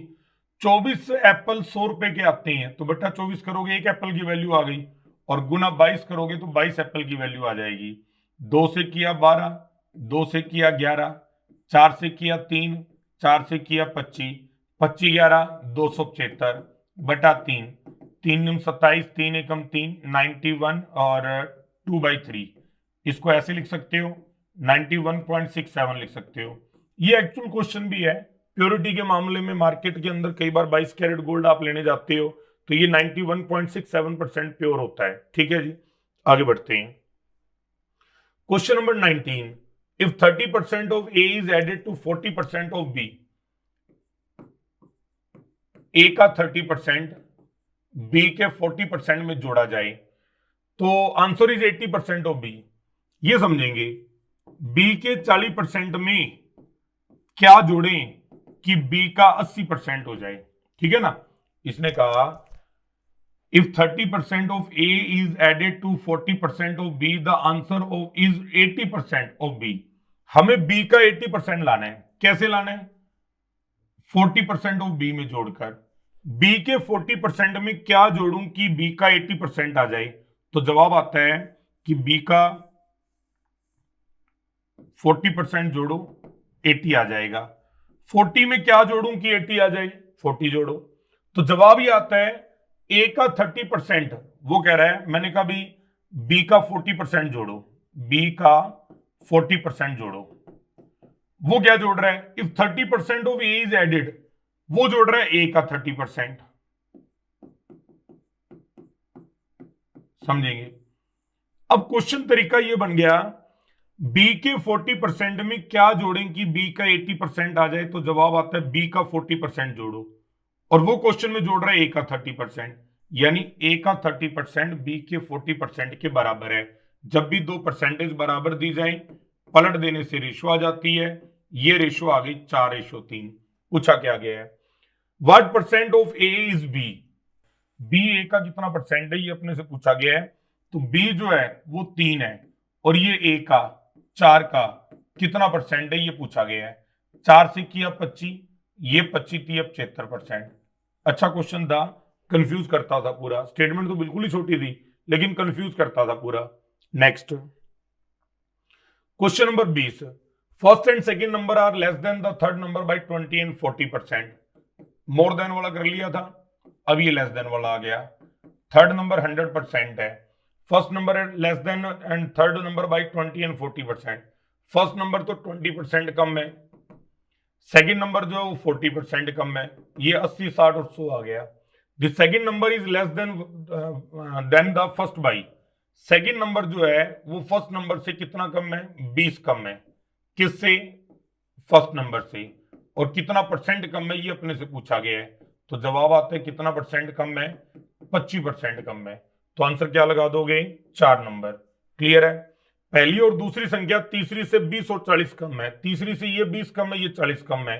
24 एप्पल 100 रुपए के आते हैं, तो बेटा 24 करोगे 1 एप्पल की वैल्यू आ गई, और गुना 22 करोगे तो 22 एप्पल की वैल्यू आ जाएगी। 2 से किया 12, 2 से किया 11, 4 से किया 3, 4 से किया 25, 25 11 275 बटा 3, 3 दूनी 27, 3 एकम 3, 91 और 2/3। इसको ऐसे लिख सकते हो, 91.67 लिख सकते हो। ये एक्चुअल क्वेश्चन भी है। प्योरिटी के मामले में मार्केट के अंदर कई बार 22 कैरेट गोल्ड आप लेने जाते हो तो ये 91.67% प्योर होता है। ठीक है जी, आगे बढ़ते हैं। Question number 19, if 30% of A is added to 40% of B, A का 30% बी के 40% में जोड़ा जाए तो आंसर इज 80% ऑफ बी। ये समझेंगे, बी के 40% में क्या जोड़ें कि बी का 80% हो जाए। ठीक है ना, इसने कहा if 30% of A is added to 40% of B the answer of is 80% of B. हमें बी का 80% लाना है। कैसे लाना है? 40% ऑफ बी में जोड़कर। बी के 40% में क्या जोड़ूं कि बी का 80% आ जाए? तो जवाब आता है कि बी का 40% जोड़ो 80 आ जाएगा। 40 में क्या जोड़ूं कि 80 आ जाए? 40 जोड़ो। तो जवाब ये आता है ए का 30%, वो कह रहा है, मैंने कहा भी बी का 40% जोड़ो, बी का 40% जोड़ो। वो क्या जोड़ रहा है? If 30% of A is added, वो जोड़ रहा है ए का 30%। समझेंगे? अब क्वेश्चन तरीका ये बन गया, बी के 40% में क्या जोड़ें कि बी का 80% आ जाए? तो जवाब आता है बी का 40% जोड़ो, और वो क्वेश्चन में जोड़ रहा है ए का 30%, यानी ए का 30% बी के 40% के बराबर है। जब भी दो परसेंटेज बराबर दी जाए, पलट देने से रेशो आ जाती है। ये रेशो आ गई 4:3। पूछा क्या गया है, what percent of A is B. B A का कितना परसेंट है, ये अपने से पूछा गया है। तो बी जो है वो 3 है, और ये ए का 4 का कितना परसेंट है ये पूछा गया है। 4 से किया 25, ये 25 थी, अब 76%। अच्छा क्वेश्चन था, कंफ्यूज करता था पूरा। स्टेटमेंट तो बिल्कुल ही छोटी थी, लेकिन कंफ्यूज करता था पूरा। Next question number 20, first and second number are less than the third number by 20 and 40%। More than वाला कर लिया था, अब ये लेस देन वाला आ गया। थर्ड नंबर 100% है, फर्स्ट नंबर है less than and third number by 20 and 40%। First number तो 20% कम है, सेकंड नंबर जो है वो 40% कम है। ये 80 60 और 100 आ गया। The second number is less than the first by. Second number जो है वो फर्स्ट नंबर से कितना कम है? 20 कम है। किससे? फर्स्ट नंबर से। और कितना परसेंट कम है ये अपने से पूछा गया है। तो जवाब आता है कितना परसेंट कम है? 25% कम है। तो आंसर क्या लगा दोगे? 4 नंबर। क्लियर है? पहली और दूसरी संख्या तीसरी से 20 और 40 कम है, तीसरी से ये 20 कम है, ये 40 कम है।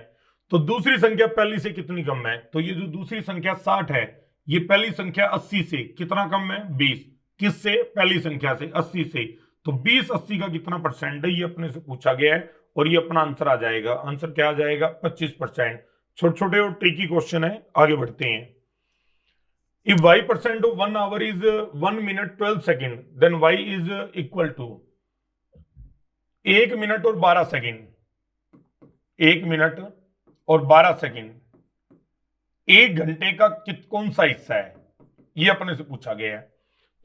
तो दूसरी संख्या पहली से कितनी कम है? तो ये जो दूसरी संख्या 60 है, ये पहली संख्या 80 से कितना कम है? 20। किससे? पहली संख्या से, 80 से। तो 20 80 का कितना परसेंट है ये अपने से पूछा गया है, और ये अपना आंसर आ जाएगा। आंसर क्या आ जाएगा? 25%। छोटे छोटे और ट्रिकी क्वेश्चन है, आगे बढ़ते हैं। If y% of 1 hour is 1 minute 12 second, then y is equal to 1 minute और 12 सेकंड। 1 मिनट और 12 सेकंड 1 घंटे का कौन सा हिस्सा है, ये अपने से पूछा गया है।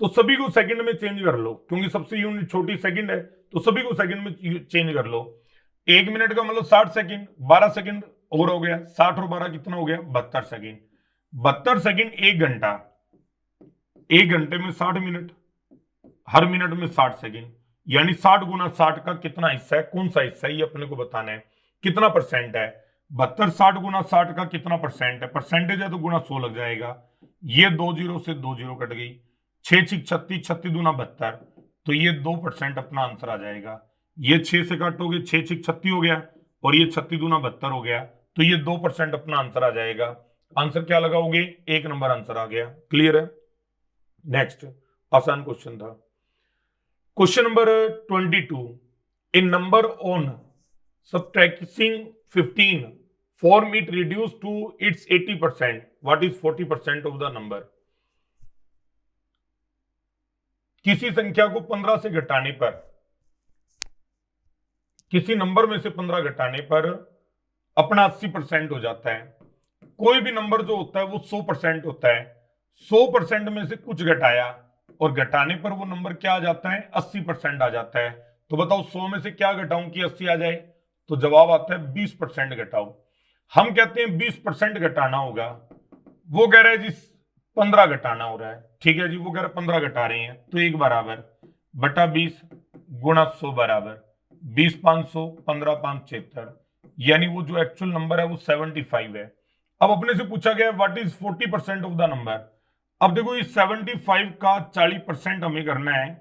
तो सभी को सेकंड में चेंज कर लो, क्योंकि सबसे यूनिट छोटी सेकंड है, तो सभी को सेकंड में चेंज कर लो। 1 मिनट का मतलब 60 सेकंड, 12 सेकंड और हो गया 60 और 12 कितना हो गया? 72 सेकंड। 72 सेकंड 1 घंटा, 1 घंटे में 60 मिनट, हर मिनट में 60 सेकंड, यानी 60 गुना 60 का कितना हिस्सा है, कौन सा हिस्सा है ये अपने को बताना है। कितना परसेंट है? 72 60 गुना 60 का कितना परसेंट है? परसेंटेज है तो गुना 100 लग जाएगा। ये 2 जीरो से 2 जीरो कट गई, 6 6 36, 36 दूना 72, तो ये 2% अपना आंसर आ जाएगा। ये 6 से काटोगे 6 6 36 हो गया, और ये 36 दूना 72 हो गया, तो ये 2% अपना आंसर आ जाएगा। आंसर क्या लगाओगे? 1 नंबर आंसर आ गया। क्लियर है? नेक्स्ट आसान क्वेश्चन था, question number 22, in number on subtracting 15 form it reduced to its 80%. What is 40% of the number? किसी संख्या को 15 से घटाने पर, किसी नंबर में से 15 घटाने पर अपना 80% हो जाता है। कोई भी नंबर जो होता है वो 100% होता है। 100% में से कुछ घटाया और घटाने पर वो नंबर क्या आ जाता है? 80% आ जाता है। तो बताओ 100 में से क्या घटाऊं कि 80 आ जाए? तो जवाब आता है 20% घटाओ। हम कहते हैं 20% घटाना होगा, वो कह रहा है जी 15 घटाना हो रहा है। ठीक है जी, वो कह रहा है 15 घटा रहे हैं, तो 1 बराबर बटा 20 गुणा 100 बराबर 20 500 15 5 76, यानी वो जो एक्चुअल नंबर है वो 75 है। अब अपने से पूछा गया what is 40% of the number. अब देखो ये 75 का 40% हमें करना है।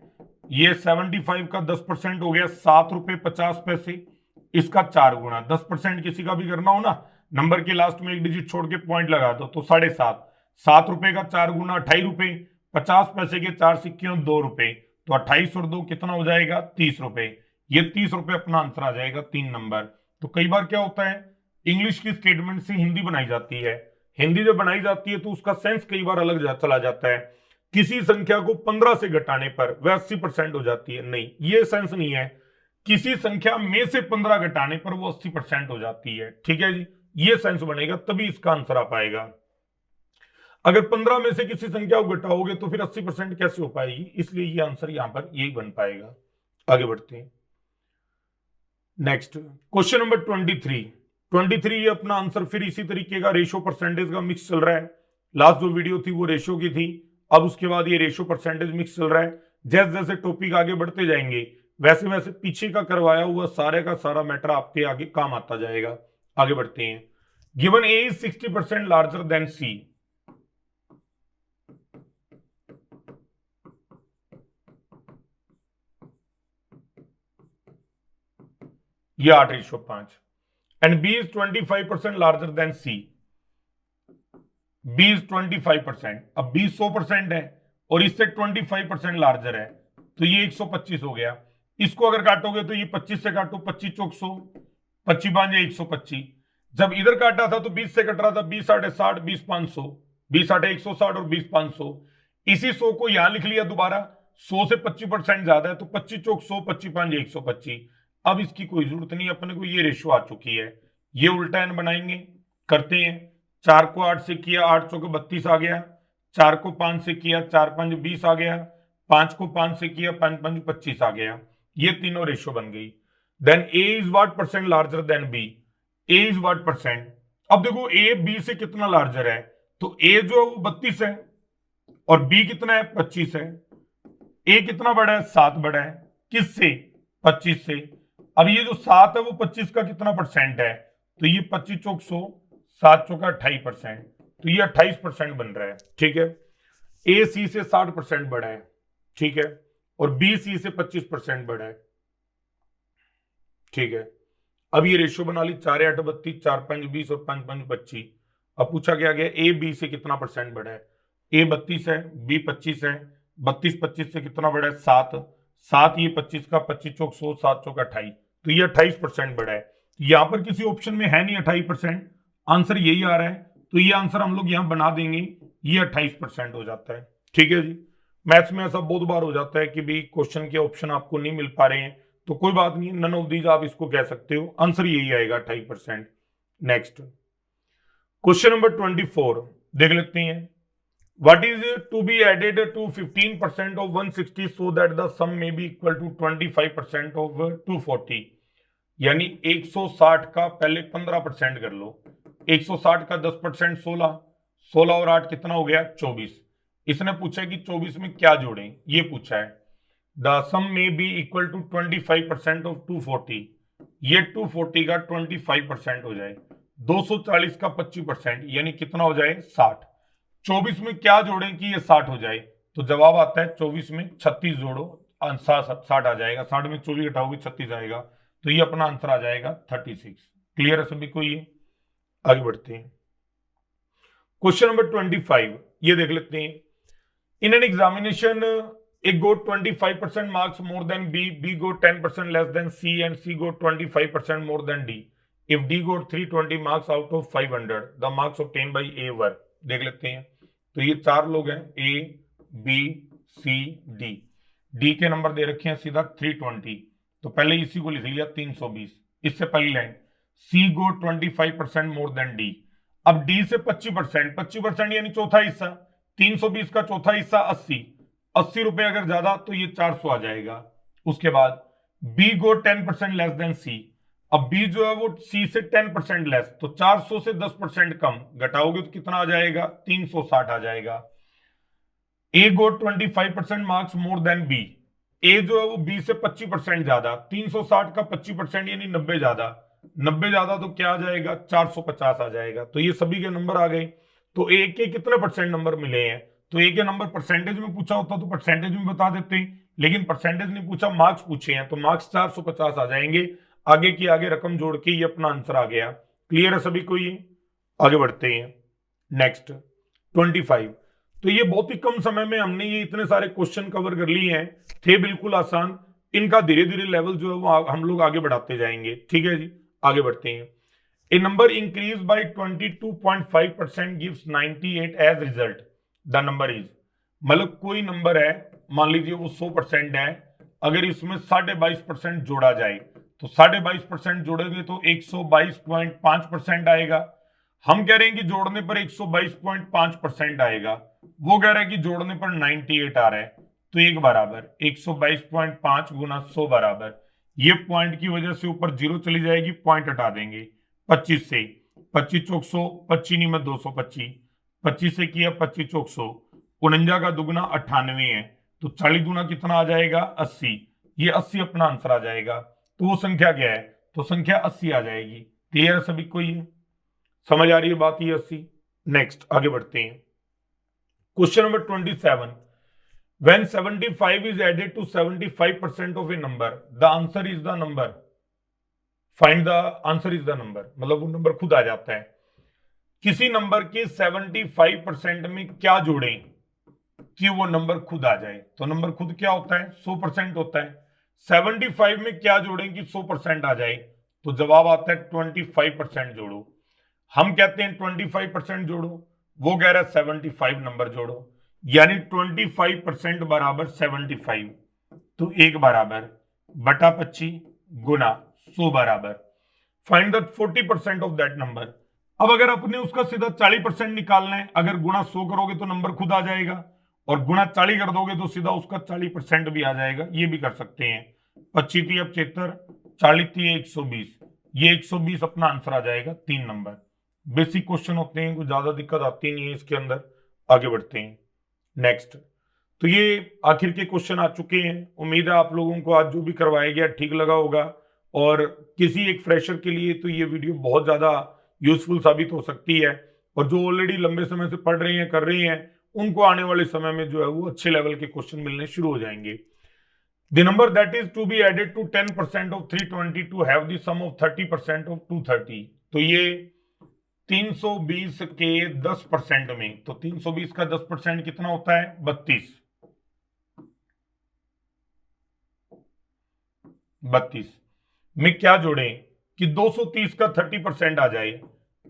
ये 75 का 10% हो गया 7 रुपए 50 पैसे। इसका 4 गुना 10% किसी का भी करना हो ना, नंबर के लास्ट में एक डिजिट छोड़ के पॉइंट लगा दो तो 7.5। 7 रुपए का 4 गुना 28 रुपए। 50 पैसे के 4 सिक्के 2 रुपए, तो 28 और 2 कितना हो जाएगा? 30 रुपए। ये 30 रुपए अपना आंसर आ जाएगा 3 नंबर। तो कई बार क्या होता है, इंग्लिश की स्टेटमेंट से हिंदी बनाई जाती है। हिंदी जब बनाई जाती है तो उसका सेंस कई बार अलग चला जाता है। किसी संख्या को 15 से घटाने पर वह 80% हो जाती है, नहीं, ये सेंस नहीं है। किसी संख्या में से 15 घटाने पर वो 80% हो जाती है। ठीक है जी, ये सेंस बनेगा तभी इसका आंसर आ पाएगा। अगर 15 में से किसी संख्या को घटाओगे तो फिर 80% कैसे हो पाएगी? इसलिए ये आंसर यहां पर यही बन पाएगा। आगे बढ़ते हैं। Next question number 23। ये अपना आंसर फिर इसी तरीके का रेशो परसेंटेज का मिक्स चल रहा है। लास्ट जो वीडियो थी वो रेशो की थी, अब उसके बाद ये रेशो परसेंटेज मिक्स चल रहा है। जैसे जैसे टॉपिक आगे बढ़ते जाएंगे वैसे वैसे पीछे का करवाया हुआ सारे का सारा मैटर आपके आगे काम आता जाएगा। आगे बढ़ते हैं। Given A is 60% larger than C. ये 8:5 and B is 25% larger than C. B is 25%। अब बी 100% है और इससे 25% लार्जर है, तो ये 125 हो गया। इसको अगर काटोगे तो ये 25 से काटो, 25 चौक 100, 25 5 125। जब इधर काटा था तो 20 से कट रहा था, 20 8 60, 20 500, 20 8 160 और 20 500। इसी 100 को यहां लिख लिया दोबारा। 100 से 25% ज्यादा है तो 25 चौक 100, 25 5 125। अब इसकी कोई जरूरत नहीं, अपने को ये रेशो आ चुकी है। ये उल्टा एन बनाएंगे, करते हैं। 4 को 8 से किया, 8 चौक 32 आ गया। 4 को 5 से किया, 4 5 20 आ गया। 5 को 5 से किया, 5 5 25 आ गया। ये तीनों रेशो बन गई। Then A is what percent larger than B. A is what percent. अब देखो ए बी से कितना लार्जर है, तो ए जो है वो 32 है और बी कितना है? 25 है। ए कितना बड़ा है? 7 बड़ा है। किससे? 25 से। अब ये जो 7 है वो 25 का कितना परसेंट है? तो ये 25 चौक 100, 7 चौका 28%, तो ये 28% बन रहा है। ठीक है, ए सी से 60% बड़ा है। ठीक है, और बी सी से 25% बड़ा है। ठीक है, अब ये रेशियो बना ली, 4 8 32, 4 5 20 और 5 5 25। अब पूछा क्या गया, ए बी से कितना परसेंट बड़ा है? ए 32 है, बी 25 है। 32 25 से कितना बड़ा है? 7। 7 ये 25 का, 25 चौक 100, 7 चौक 28, तो ये 28% बड़ा है। यहां पर किसी ऑप्शन में है नहीं 28%, आंसर यही आ रहा है, तो ये आंसर हम लोग यहां बना देंगे, ये 28% हो जाता है। ठीक है जी, मैथ्स में ऐसा बहुत बार हो जाता है कि भाई क्वेश्चन के ऑप्शन आपको नहीं मिल पा रहे हैं, तो कोई बात नहीं, नन ऑफ दीज आप इसको कह सकते हो, आंसर यही आएगा 28%। नेक्स्ट क्वेश्चन नंबर 24 देख लेते हैं। What is to be added to 15% of 160 so that the sum may be equal to 25% of 240? यानी 160 का पहले 15% कर लो। 160 का 10% 16, 16 और 8 कितना हो गया? 24। इसने पूछा है कि 24 में क्या जोड़ें, ये पूछा है। द सम में बी इक्वल टू 25% ऑफ 240। ये 240 का 25% हो जाए। 240 का 25% यानी कितना हो जाए? 60। 24 में क्या जोड़ें कि ये 60 हो जाए? तो जवाब आता है 24 में 36 जोड़ो, 60 आ जाएगा। 60 में 24 घटाओगे 36 आएगा, तो ये अपना आंसर आ जाएगा 36। क्लियर है सभी को? ये आगे बढ़ते हैं। क्वेश्चन नंबर 25 ये देख लेते हैं। In an examination A got 25% marks more than B, B got 10% less than C and C got 25% more than D. If D got 320 marks out of 500 the marks obtain by A were. देख लेते हैं। तो ये 4 लोग हैं, A B C D. D के number दे रखे हैं सीधा 320, तो पहले इसी को लिख लिया 320। इससे पहली लाइन सी गो 25% मोर देन डी। अब डी से 25% यानी चौथा हिस्सा, 320 का चौथा हिस्सा 80 रुपए अगर ज्यादा तो ये 400 आ जाएगा। उसके बाद बी गो 10% लेस देन सी। अब बी जो है वो सी से 10% लेस, तो 400 से 10% कम, घटाओगे तो कितना आ जाएगा, 360 आ जाएगा। ए गो 25% मार्क्स मोर देन बी। ए जो है वो बी से 25% ज्यादा, 360 का 25% यानी 90 ज्यादा, 90 ज्यादा तो क्या आ जाएगा, 450 आ जाएगा। तो ये सभी के नंबर आ गए। तो ए के कितने परसेंट नंबर मिले हैं, तो ए के नंबर परसेंटेज में पूछा होता तो परसेंटेज में बता देते, लेकिन परसेंटेज नहीं पूछा, मार्क्स पूछे हैं, तो मार्क्स 450 आ जाएंगे। आगे की आगे रकम जोड़ के ये अपना आंसर आ गया। क्लियर है सभी को ये? आगे बढ़ते हैं। नेक्स्ट 25। तो ये बहुत ही कम समय में हमने ये इतने सारे क्वेश्चन कवर कर लिए हैं, थे बिल्कुल आसान। इनका धीरे धीरे लेवल जो है वो हम लोग आगे बढ़ाते जाएंगे। ठीक है जी, आगे बढ़ते हैं। A number increase by 22.5% gives 98 as result. The number is, मतलब कोई नंबर है, मान लीजिए वो 100% है, अगर इसमें 22.5% जोड़ा जाए तो 22.5% जोड़ेंगे तो 122.5% आएगा। हम कह रहे हैं कि जोड़ने पर 122.5% आएगा, वो कह रहा है कि जोड़ने पर 98 आ रहा है। तो एक बराबर 122.5 गुना 100 बराबर, ये पॉइंट की वजह से ऊपर जीरो चली जाएगी, पॉइंट हटा देंगे। 25 से 25 चौक 100, 25 नहीं में 225, 25 से किया 25 चौक 100, 49 का दुगुना 98 है, तो 40 गुना कितना आ जाएगा, 80। ये 80 अपना आंसर आ जाएगा। तो वो संख्या क्या है, तो संख्या 80 आ जाएगी। क्लियर है सभी को? ये समझ आ रही है बात, ये 80। नेक्स्ट आगे बढ़ते हैं। Question number 27। When 75 is added to 75% of a number, the answer is the number. Find the answer is the number, मतलब वो नंबर खुद आ जाता है। किसी नंबर के 75% में क्या जोड़ें कि वो नंबर खुद आ जाए, तो नंबर खुद क्या होता है, 100% होता है। 75 में क्या जोड़ें कि 100% आ जाए, तो जवाब आता है 25% जोड़ो। हम कहते हैं 25% जोड़ो, वो कह रहा है 75 नंबर जोड़ो, यानी 25% बराबर 75, तो एक बराबर बटा 25 गुना 100 बराबर find the 40% of that number. अब अगर अपने उसका सीधा 40% निकालना है, अगर गुना 100 करोगे तो नंबर खुद आ जाएगा, और गुना 40 कर दोगे तो सीधा उसका 40% भी आ जाएगा। ये भी कर सकते हैं। 25 थी अब 76, 40 थी 120, ये 120 अपना आंसर आ जाएगा, 3 नंबर। बेसिक क्वेश्चन होते हैं, कुछ ज्यादा दिक्कत आती नहीं है इसके अंदर। आगे बढ़ते हैं। नेक्स्ट, तो ये आखिर के क्वेश्चन आ चुके हैं। उम्मीद है आप लोगों को आज जो भी करवाया गया ठीक लगा होगा, और किसी एक फ्रेशर के लिए तो ये वीडियो बहुत ज्यादा यूजफुल साबित हो सकती है, और जो ऑलरेडी लंबे समय से पढ़ रहे हैं, कर रहे हैं, उनको आने वाले समय में जो है वो अच्छे लेवल के क्वेश्चन मिलने शुरू हो जाएंगे। The number that is to be added to 10% of 320 to have the sum of 30% of 230। तो ये 320 के 10% में, तो 320 का 10% कितना होता है, 32 में क्या जोड़ें कि 230 का 30% आ जाए,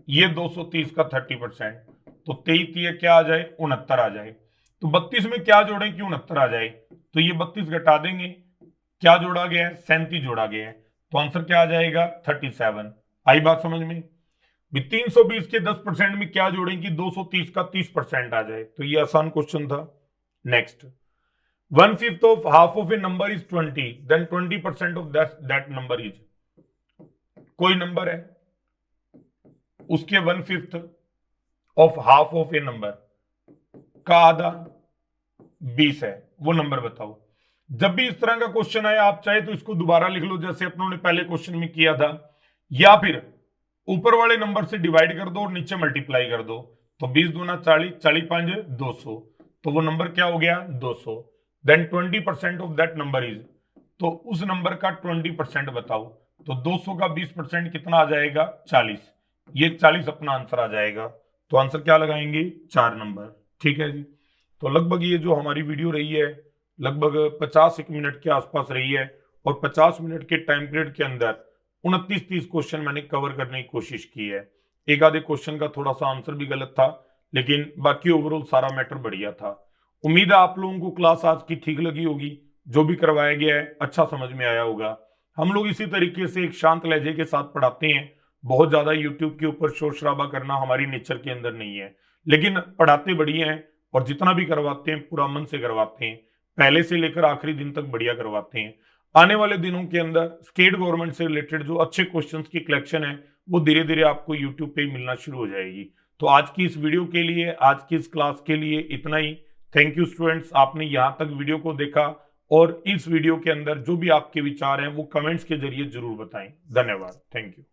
ये 230 का 30%, तो 23 क्या आ जाए, 69 आ जाए। तो 32 में क्या जोड़ें कि 69 आ जाए, तो ये 32 घटा देंगे, क्या जोड़ा गया है, 37 जोड़ा गया है, तो आंसर क्या आ जाएगा, 37। आई बात समझ में? 320 के 10% में क्या जोड़ें कि 230 का 30% आ जाए, तो ये आसान क्वेश्चन था। Next, 1/5 of half of a number is 20, then 20% of that number is. कोई नंबर है, उसके 1/5 of half of a number का आधा 20 है, वो नंबर बताओ। जब भी इस तरह का क्वेश्चन आए, आप चाहे तो इसको दोबारा लिख लो जैसे अपनों ने पहले क्वेश्चन में किया था, या फिर ऊपर वाले नंबर से डिवाइड कर दो और नीचे मल्टीप्लाई कर दो। तो 20 दूना 40, 40 5 200, तो वो नंबर क्या हो गया, 200। Then 20% of that number is, तो उस नंबर का 20% बताओ। तो 200 का 20% कितना आ जाएगा, 40। ये 40 अपना आंसर आ जाएगा। तो आंसर क्या लगाएंगे, 4 नंबर। ठीक है जी। तो लगभग ये जो हमारी वीडियो रही है, लगभग 50 मिनट के आसपास रही है, और 50 मिनट के टाइम पीरियड के अंदर 29-30 क्वेश्चन मैंने कवर करने की कोशिश की है। एक आधे क्वेश्चन का थोड़ा सा आंसर भी गलत था, लेकिन बाकी ओवरऑल सारा मैटर बढ़िया था। उम्मीद है आप लोगों को क्लास आज की ठीक लगी होगी। जो भी करवाया गया है अच्छा समझ में आया होगा। हम लोग इसी तरीके से एक शांत लहजे के साथ पढ़ाते हैं। बहुत ज्यादा यूट्यूब के ऊपर शोर शराबा करना हमारी नेचर के अंदर नहीं है, लेकिन पढ़ाते बढ़िया हैं और जितना भी करवाते हैं पूरा मन से करवाते हैं। पहले से लेकर आखिरी दिन तक बढ़िया करवाते हैं। आने वाले दिनों के अंदर स्टेट गवर्नमेंट से रिलेटेड जो अच्छे क्वेश्चंस की कलेक्शन है वो धीरे धीरे आपको यूट्यूब पे मिलना शुरू हो जाएगी। तो आज की इस वीडियो के लिए, आज की इस क्लास के लिए इतना ही। थैंक यू स्टूडेंट्स, आपने यहाँ तक वीडियो को देखा और इस वीडियो के अंदर जो भी आपके विचार हैं वो कमेंट्स के जरिए जरूर बताएं। धन्यवाद, थैंक यू।